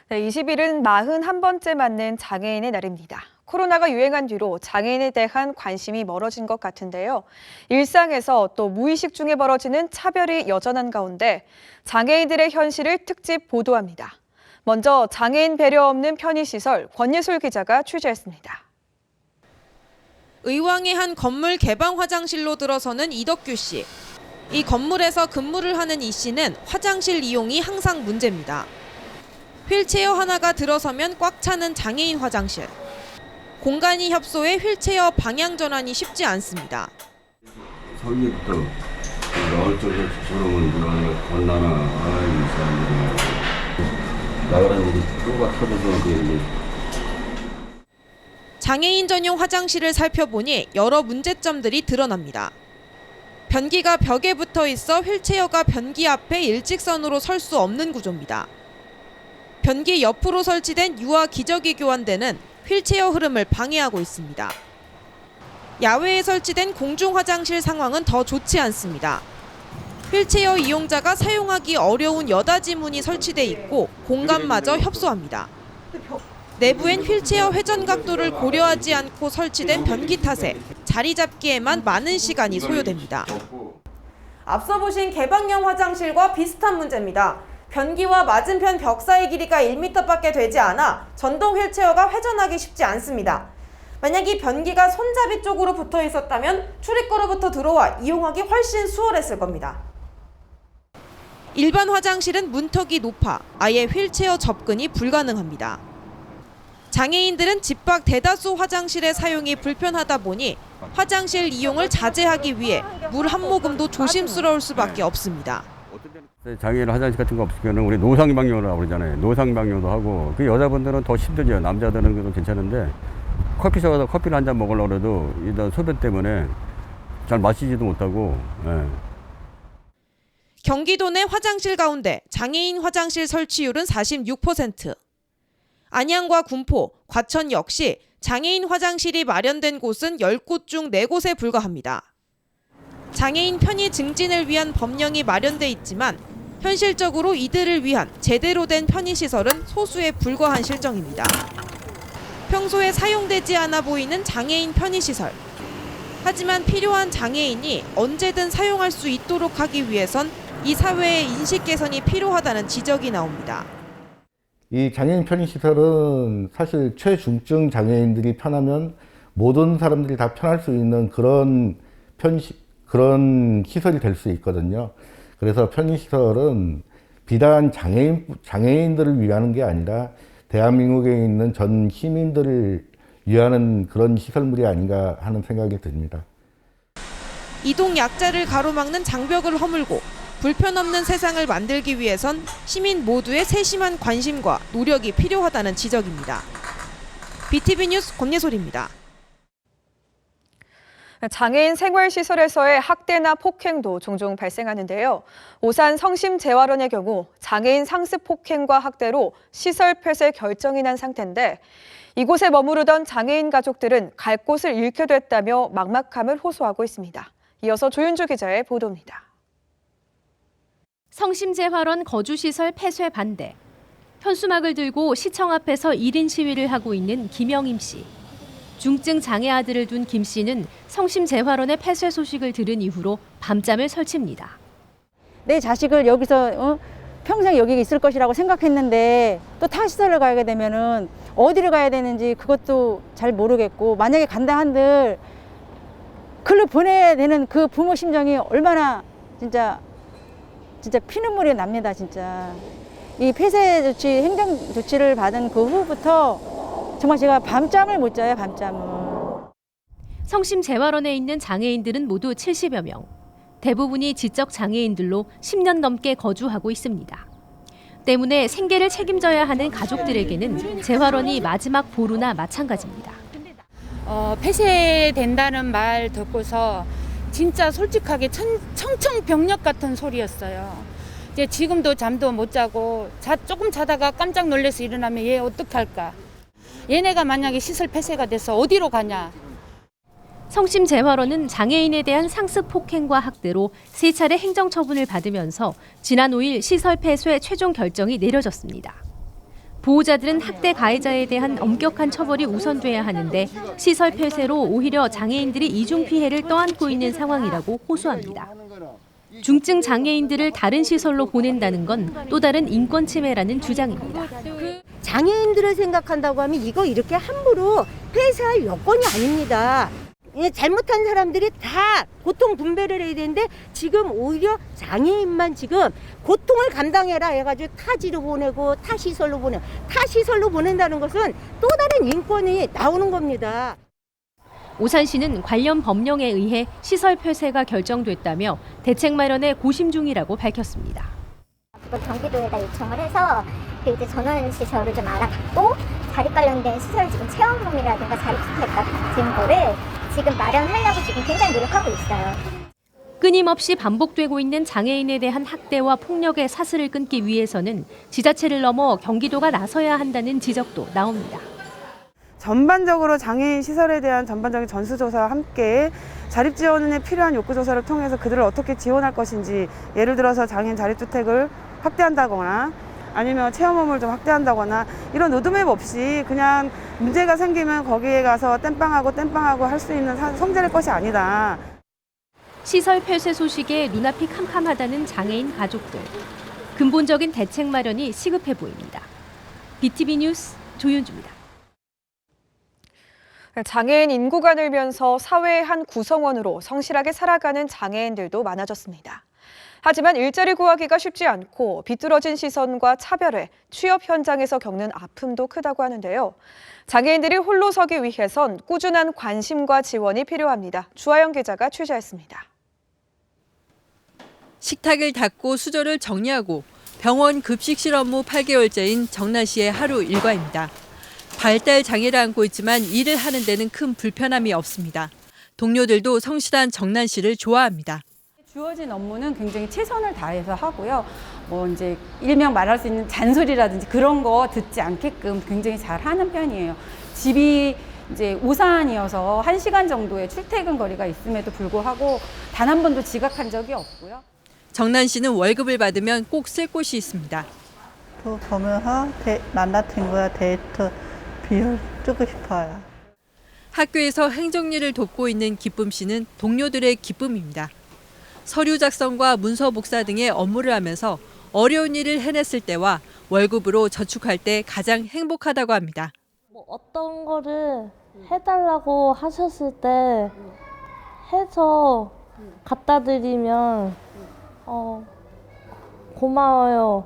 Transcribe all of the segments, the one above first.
네, 20일은 41번째 맞는 장애인의 날입니다. 코로나가 유행한 뒤로 장애인에 대한 관심이 멀어진 것 같은데요. 일상에서 또 무의식 중에 벌어지는 차별이 여전한 가운데 장애인들의 현실을 특집 보도합니다. 먼저 장애인 배려 없는 편의시설 권예솔 기자가 취재했습니다. 의왕의 한 건물 개방 화장실로 들어서는 이덕규 씨. 이 건물에서 근무를 하는 이 씨는 화장실 이용이 항상 문제입니다. 휠체어 하나가 들어서면 꽉 차는 장애인 화장실. 공간이 협소해 휠체어 방향 전환이 쉽지 않습니다. 설계부터 나올 적에 저러면 누가 건나나 이 사람들이 나가는 일이 또가 터져서 그게 장애인 전용 화장실을 살펴보니 여러 문제점들이 드러납니다. 변기가 벽에 붙어 있어 휠체어가 변기 앞에 일직선으로 설 수 없는 구조입니다. 변기 옆으로 설치된 유아 기저귀 교환대는 휠체어 흐름을 방해하고 있습니다. 야외에 설치된 공중 화장실 상황은 더 좋지 않습니다. 휠체어 이용자가 사용하기 어려운 여닫이 문이 설치돼 있고 공간마저 협소합니다. 내부엔 휠체어 회전 각도를 고려하지 않고 설치된 변기 탓에 자리 잡기에만 많은 시간이 소요됩니다. 앞서 보신 개방형 화장실과 비슷한 문제입니다. 변기와 맞은편 벽 사이 길이가 1m밖에 되지 않아 전동 휠체어가 회전하기 쉽지 않습니다. 만약 이 변기가 손잡이 쪽으로 붙어 있었다면 출입구로부터 들어와 이용하기 훨씬 수월했을 겁니다. 일반 화장실은 문턱이 높아 아예 휠체어 접근이 불가능합니다. 장애인들은 집 밖 대다수 화장실의 사용이 불편하다 보니 화장실 이용을 자제하기 위해 물 한 모금도 조심스러울 수밖에 없습니다. 장애인 화장실 같은 거 없으면 우리 노상방뇨라고 그러잖아요. 노상방뇨도 하고 그 여자분들은 더 힘들죠. 남자들은 그래도 괜찮은데 커피숍 가서 커피를 한 잔 먹으려고 해도 일단 소변 때문에 잘 마시지도 못하고. 예. 경기도 내 화장실 가운데 장애인 화장실 설치율은 46%. 안양과 군포, 과천 역시 장애인 화장실이 마련된 곳은 10곳 중 4곳에 불과합니다. 장애인 편의 증진을 위한 법령이 마련돼 있지만 현실적으로 이들을 위한 제대로 된 편의시설은 소수에 불과한 실정입니다. 평소에 사용되지 않아 보이는 장애인 편의시설. 하지만 필요한 장애인이 언제든 사용할 수 있도록 하기 위해선 이 사회의 인식 개선이 필요하다는 지적이 나옵니다. 이 장애인 편의시설은 사실 최중증 장애인들이 편하면 모든 사람들이 다 편할 수 있는 그런 시설이 될 수 있거든요. 그래서 편의시설은 비단 장애인들을 위하는 게 아니라 대한민국에 있는 전 시민들을 위하는 그런 시설물이 아닌가 하는 생각이 듭니다. 이동 약자를 가로막는 장벽을 허물고 불편 없는 세상을 만들기 위해선 시민 모두의 세심한 관심과 노력이 필요하다는 지적입니다. BTV 뉴스 권예솔입니다. 장애인 생활시설에서의 학대나 폭행도 종종 발생하는데요. 오산 성심재활원의 경우 장애인 상습 폭행과 학대로 시설 폐쇄 결정이 난 상태인데 이곳에 머무르던 장애인 가족들은 갈 곳을 잃게 됐다며 막막함을 호소하고 있습니다. 이어서 조윤주 기자의 보도입니다. 성심재활원 거주시설 폐쇄 반대. 현수막을 들고 시청 앞에서 1인 시위를 하고 있는 김영임 씨. 중증 장애 아들을 둔 김 씨는 성심재활원의 폐쇄 소식을 들은 이후로 밤잠을 설칩니다. 내 자식을 여기서 평생 여기 있을 것이라고 생각했는데 또 타 시설을 가게 되면은 어디를 가야 되는지 그것도 잘 모르겠고 만약에 간다 한들 글로 보내야 되는 그 부모 심정이 얼마나 진짜 피눈물이 납니다. 진짜 이 폐쇄 조치 행정 조치를 받은 그 후부터 정말 제가 밤잠을 못 자요. 밤잠을. 성심재활원에 있는 장애인들은 모두 70여 명. 대부분이 지적 장애인들로 10년 넘게 거주하고 있습니다. 때문에 생계를 책임져야 하는 가족들에게는 재활원이 마지막 보루나 마찬가지입니다. 폐쇄된다는 말 듣고서 진짜 솔직하게 청청병력 같은 소리였어요. 이제 지금도 잠도 못 자고 조금 자다가 깜짝 놀라서 일어나면 얘 어떡할까? 얘네가 만약에 시설 폐쇄가 돼서 어디로 가냐? 성심재활원은 장애인에 대한 상습 폭행과 학대로 3차례 행정처분을 받으면서 지난 5일 시설 폐쇄 최종 결정이 내려졌습니다. 보호자들은 학대 가해자에 대한 엄격한 처벌이 우선돼야 하는데 시설 폐쇄로 오히려 장애인들이 이중 피해를 떠안고 있는 상황이라고 호소합니다. 중증 장애인들을 다른 시설로 보낸다는 건 또 다른 인권 침해라는 주장입니다. 장애인들을 생각한다고 하면 이거 이렇게 함부로 폐쇄할 여건이 아닙니다. 잘못한 사람들이 다 고통 분배를 해야 되는데 지금 오히려 장애인만 지금 고통을 감당해라 해가지고 타지로 보내고 타시설로 보내고 타시설로 보낸다는 것은 또 다른 인권이 나오는 겁니다. 오산시는 관련 법령에 의해 시설 폐쇄가 결정됐다며 대책 마련에 고심 중이라고 밝혔습니다. 경기도에다 요청을 해서 이제 전원 시설을 좀 알아봤고 자립 관련된 시설 지금 체험홈이라든가 자립주택 같은 거를 지금 마련하려고 지금 굉장히 노력하고 있어요. 끊임없이 반복되고 있는 장애인에 대한 학대와 폭력의 사슬을 끊기 위해서는 지자체를 넘어 경기도가 나서야 한다는 지적도 나옵니다. 전반적으로 장애인 시설에 대한 전반적인 전수조사와 함께 자립 지원에 필요한 욕구 조사를 통해서 그들을 어떻게 지원할 것인지, 예를 들어서 장애인 자립주택을 확대한다거나 아니면 체험홈을 좀 확대한다거나 이런 로드맵 없이 그냥 문제가 생기면 거기에 가서 땜빵하고 할 수 있는 성질의 것이 아니다. 시설 폐쇄 소식에 눈앞이 캄캄하다는 장애인 가족들. 근본적인 대책 마련이 시급해 보입니다. BTV 뉴스 조윤주입니다. 장애인 인구가 늘면서 사회의 한 구성원으로 성실하게 살아가는 장애인들도 많아졌습니다. 하지만 일자리 구하기가 쉽지 않고 비뚤어진 시선과 차별에 취업 현장에서 겪는 아픔도 크다고 하는데요. 장애인들이 홀로 서기 위해선 꾸준한 관심과 지원이 필요합니다. 주하영 기자가 취재했습니다. 식탁을 닦고 수저를 정리하고 병원 급식실 업무 8개월째인 정난 씨의 하루 일과입니다. 발달 장애를 안고 있지만 일을 하는 데는 큰 불편함이 없습니다. 동료들도 성실한 정난 씨를 좋아합니다. 주어진 업무는 굉장히 최선을 다해서 하고요. 이제 일명 말할 수 있는 잔소리라든지 그런 거 듣지 않게끔 굉장히 잘 하는 편이에요. 집이 이제 오산이어서 1시간 정도의 출퇴근 거리가 있음에도 불구하고 단 한 번도 지각한 적이 없고요. 정난 씨는 월급을 받으면 꼭 쓸 곳이 있습니다. 또 보면서 남자친구와 데이트 비율 뜨고 싶어요. 학교에서 행정일을 돕고 있는 기쁨 씨는 동료들의 기쁨입니다. 서류 작성과 문서 복사 등의 업무를 하면서 어려운 일을 해냈을 때와 월급으로 저축할 때 가장 행복하다고 합니다. 어떤 거를 해달라고 하셨을 때 해서 갖다 드리면 고마워요.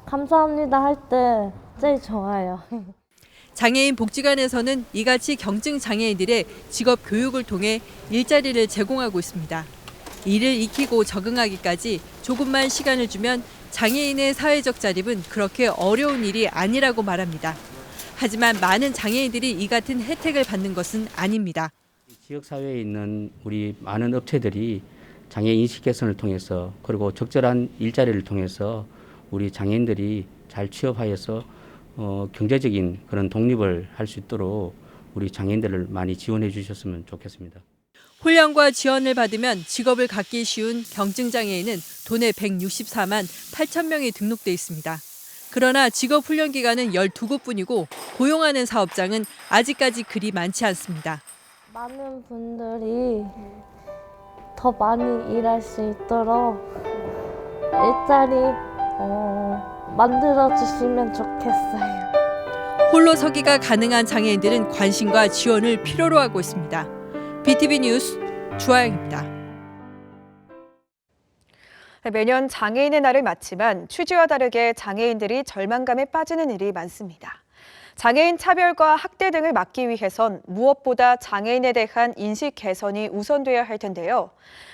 감사합니다 할 때 제일 좋아요. 장애인 복지관에서는 이같이 경증 장애인들의 직업 교육을 통해 일자리를 제공하고 있습니다. 일을 익히고 적응하기까지 조금만 시간을 주면 장애인의 사회적 자립은 그렇게 어려운 일이 아니라고 말합니다. 하지만 많은 장애인들이 이 같은 혜택을 받는 것은 아닙니다. 지역사회에 있는 우리 많은 업체들이 장애인 인식 개선을 통해서 그리고 적절한 일자리를 통해서 우리 장애인들이 잘 취업하여서 경제적인 그런 독립을 할 수 있도록 우리 장애인들을 많이 지원해 주셨으면 좋겠습니다. 훈련과 지원을 받으면 직업을 갖기 쉬운 경증장애인은 도내 164만 8천 명이 등록돼 있습니다. 그러나 직업훈련 기간은 12곳뿐이고 고용하는 사업장은 아직까지 그리 많지 않습니다. 많은 분들이 더 많이 일할 수 있도록 일자리 만들어주시면 좋겠어요. 홀로 서기가 가능한 장애인들은 관심과 지원을 필요로 하고 있습니다. BTV 뉴스 주하영입니다. 매년 장애인의 날을 맞지만 취지와 다르게 장애인들이 절망감에 빠지는 일이 많습니다. 장애인 차별과 학대 등을 막기 위해선 무엇보다 장애인에 대한 인식 개선이 우선돼야 할 텐데요.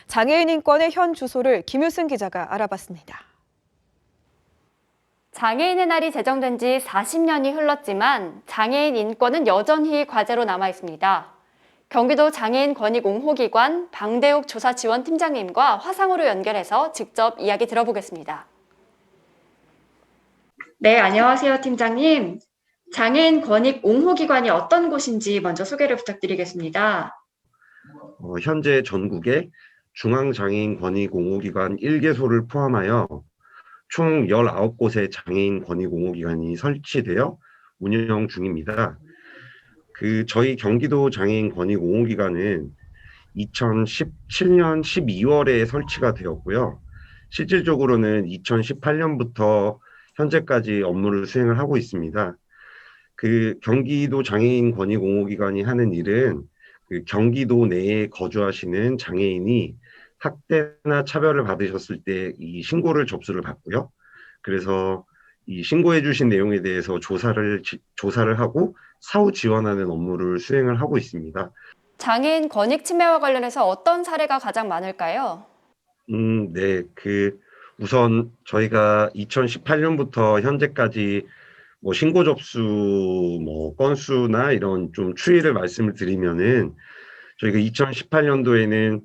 장애인 인권의 현 주소를 김유승 기자가 알아봤습니다. 장애인의 날이 제정된 지 40년이 흘렀지만 장애인 인권은 여전히 과제로 남아 있습니다. 경기도 장애인 권익 옹호기관 방대욱 조사지원팀장님과 화상으로 연결해서 직접 이야기 들어보겠습니다. 네, 안녕하세요, 팀장님. 장애인 권익 옹호기관이 어떤 곳인지 먼저 소개를 부탁드리겠습니다. 현재 전국에 중앙장애인 권익 옹호기관 1개소를 포함하여 총 19곳의 장애인 권익 옹호기관이 설치되어 운영 중입니다. 저희 경기도 장애인 권익 옹호기관은 2017년 12월에 설치가 되었고요. 실질적으로는 2018년부터 현재까지 업무를 수행을 하고 있습니다. 경기도 장애인 권익 옹호기관이 하는 일은 경기도 내에 거주하시는 장애인이 학대나 차별을 받으셨을 때 이 신고를 접수를 받고요. 그래서 이 신고해 주신 내용에 대해서 조사를 하고 사후 지원하는 업무를 수행을 하고 있습니다. 장애인 권익 침해와 관련해서 어떤 사례가 가장 많을까요? 네. 우선 저희가 2018년부터 현재까지 신고 접수 건수나 이런 좀 추이를 말씀을 드리면은 저희가 2018년도에는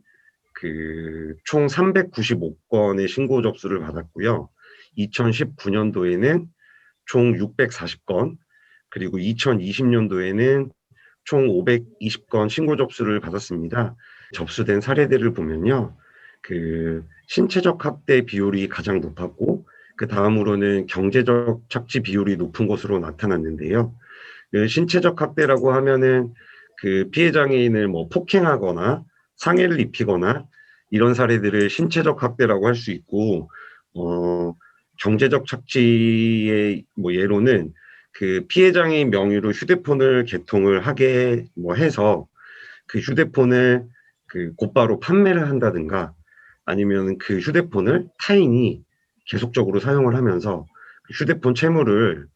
총 395건의 신고 접수를 받았고요. 2019년도에는 총 640건, 그리고 2020년도에는 총 520건 신고 접수를 받았습니다. 접수된 사례들을 보면요. 신체적 학대 비율이 가장 높았고, 그 다음으로는 경제적 착취 비율이 높은 것으로 나타났는데요. 신체적 학대라고 하면은 피해장애인을 폭행하거나 상해를 입히거나 이런 사례들을 신체적 학대라고 할 수 있고, 경제적 착취의 예로는 피해장애인 명의로 휴대폰을 개통을 하게 해서 휴대폰을 곧바로 판매를 한다든가, 아니면 휴대폰을 타인이 계속적으로 사용을 하면서 휴대폰 채무를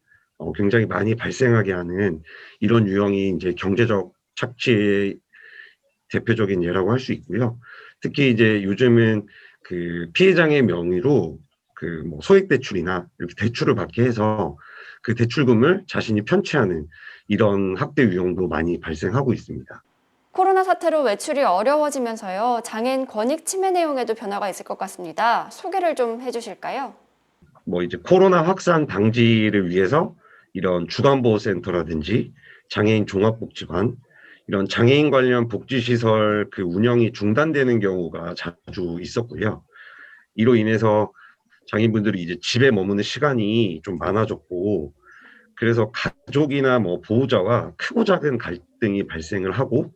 굉장히 많이 발생하게 하는 이런 유형이 이제 경제적 착취의 대표적인 예라고 할 수 있고요. 특히 이제 요즘은 피해장의 명의로 소액 대출이나 이렇게 대출을 받게 해서 대출금을 자신이 편취하는 이런 학대 유형도 많이 발생하고 있습니다. 코로나 사태로 외출이 어려워지면서요. 장애인 권익 침해 내용에도 변화가 있을 것 같습니다. 소개를 좀 해주실까요? 이제 코로나 확산 방지를 위해서 이런 주간보호센터라든지 장애인 종합복지관, 이런 장애인 관련 복지시설 운영이 중단되는 경우가 자주 있었고요. 이로 인해서 장애인분들이 이제 집에 머무는 시간이 좀 많아졌고, 그래서 가족이나 보호자와 크고 작은 갈등이 발생을 하고,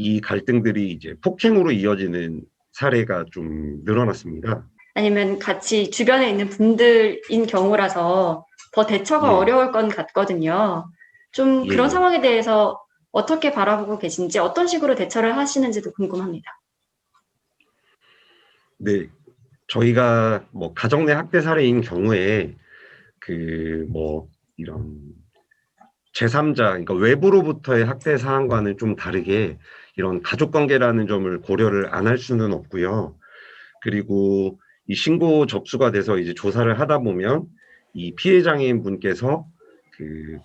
이 갈등들이 이제 폭행으로 이어지는 사례가 좀 늘어났습니다. 아니면 같이 주변에 있는 분들인 경우라서 더 대처가 어려울 건 같거든요. 좀 그런 상황에 대해서 어떻게 바라보고 계신지, 어떤 식으로 대처를 하시는지도 궁금합니다. 네, 저희가 가정 내 학대 사례인 경우에 이런 제3자, 그러니까 외부로부터의 학대 사항과는 좀 다르게 이런 가족 관계라는 점을 고려를 안 할 수는 없고요. 그리고 이 신고 접수가 돼서 이제 조사를 하다 보면 이 피해 장애인 분께서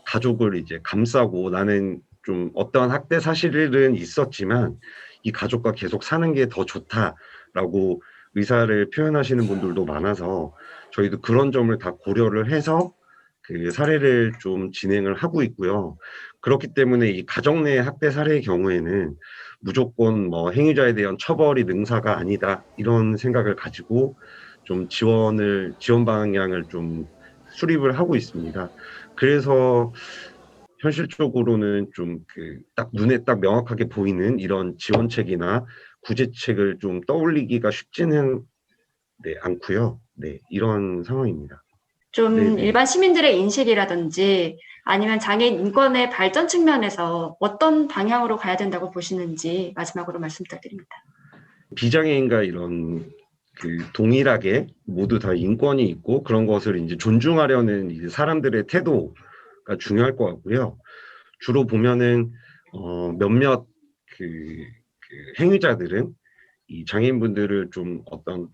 가족을 이제 감싸고, 나는 좀 어떠한 학대 사실은 있었지만 이 가족과 계속 사는 게 더 좋다라고 의사를 표현하시는 분들도 많아서 저희도 그런 점을 다 고려를 해서 사례를 좀 진행을 하고 있고요. 그렇기 때문에 이 가정 내 학대 사례의 경우에는 무조건 행위자에 대한 처벌이 능사가 아니다, 이런 생각을 가지고 좀 지원 방향을 좀 수립을 하고 있습니다. 그래서 현실적으로는 좀 딱 눈에 딱 명확하게 보이는 이런 지원책이나 구제책을 좀 떠올리기가 쉽지는 않고요. 네, 이런 상황입니다. 좀 네네. 일반 시민들의 인식이라든지 아니면 장애인 인권의 발전 측면에서 어떤 방향으로 가야 된다고 보시는지 마지막으로 말씀 부탁드립니다. 비장애인과 이런 동일하게 모두 다 인권이 있고 그런 것을 이제 존중하려는 이제 사람들의 태도가 중요할 것 같고요. 주로 보면은 몇몇 행위자들은 이 장애인분들을 좀 어떤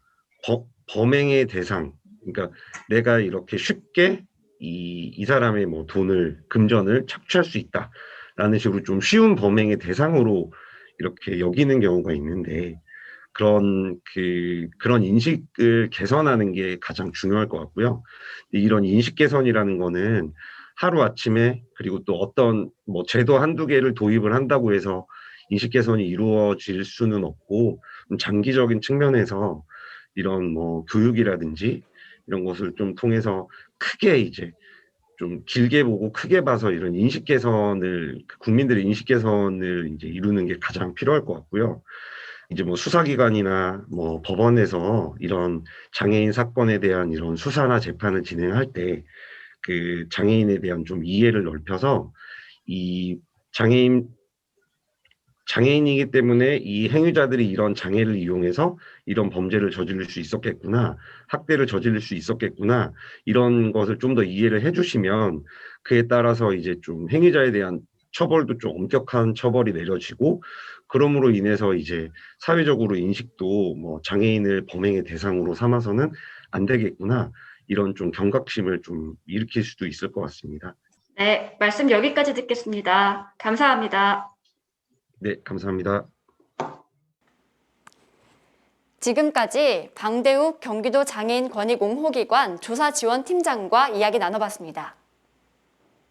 범행의 대상, 그러니까 내가 이렇게 쉽게 이 사람의 돈을, 금전을 착취할 수 있다라는 식으로 좀 쉬운 범행의 대상으로 이렇게 여기는 경우가 있는데, 그런 인식을 개선하는 게 가장 중요할 것 같고요. 이런 인식 개선이라는 거는 하루아침에, 그리고 또 어떤 제도 한두 개를 도입을 한다고 해서 인식 개선이 이루어질 수는 없고, 장기적인 측면에서 이런 교육이라든지 이런 것을 좀 통해서 크게 이제 좀 길게 보고 크게 봐서 이런 인식 개선을, 국민들의 인식 개선을 이제 이루는 게 가장 필요할 것 같고요. 이제 뭐 수사기관이나 뭐 법원에서 이런 장애인 사건에 대한 이런 수사나 재판을 진행할 때 그 장애인에 대한 좀 이해를 넓혀서 이 장애인이기 때문에 이 행위자들이 이런 장애를 이용해서 이런 범죄를 저지를 수 있었겠구나, 학대를 저지를 수 있었겠구나, 이런 것을 좀 더 이해를 해주시면 그에 따라서 이제 좀 행위자에 대한 처벌도 좀 엄격한 처벌이 내려지고, 그럼으로 인해서 이제 사회적으로 인식도 뭐 장애인을 범행의 대상으로 삼아서는 안 되겠구나, 이런 좀 경각심을 좀 일으킬 수도 있을 것 같습니다. 네, 말씀 여기까지 듣겠습니다. 감사합니다. 네, 감사합니다. 지금까지 방대욱 경기도 장애인 권익 옹호기관 조사지원팀장과 이야기 나눠봤습니다.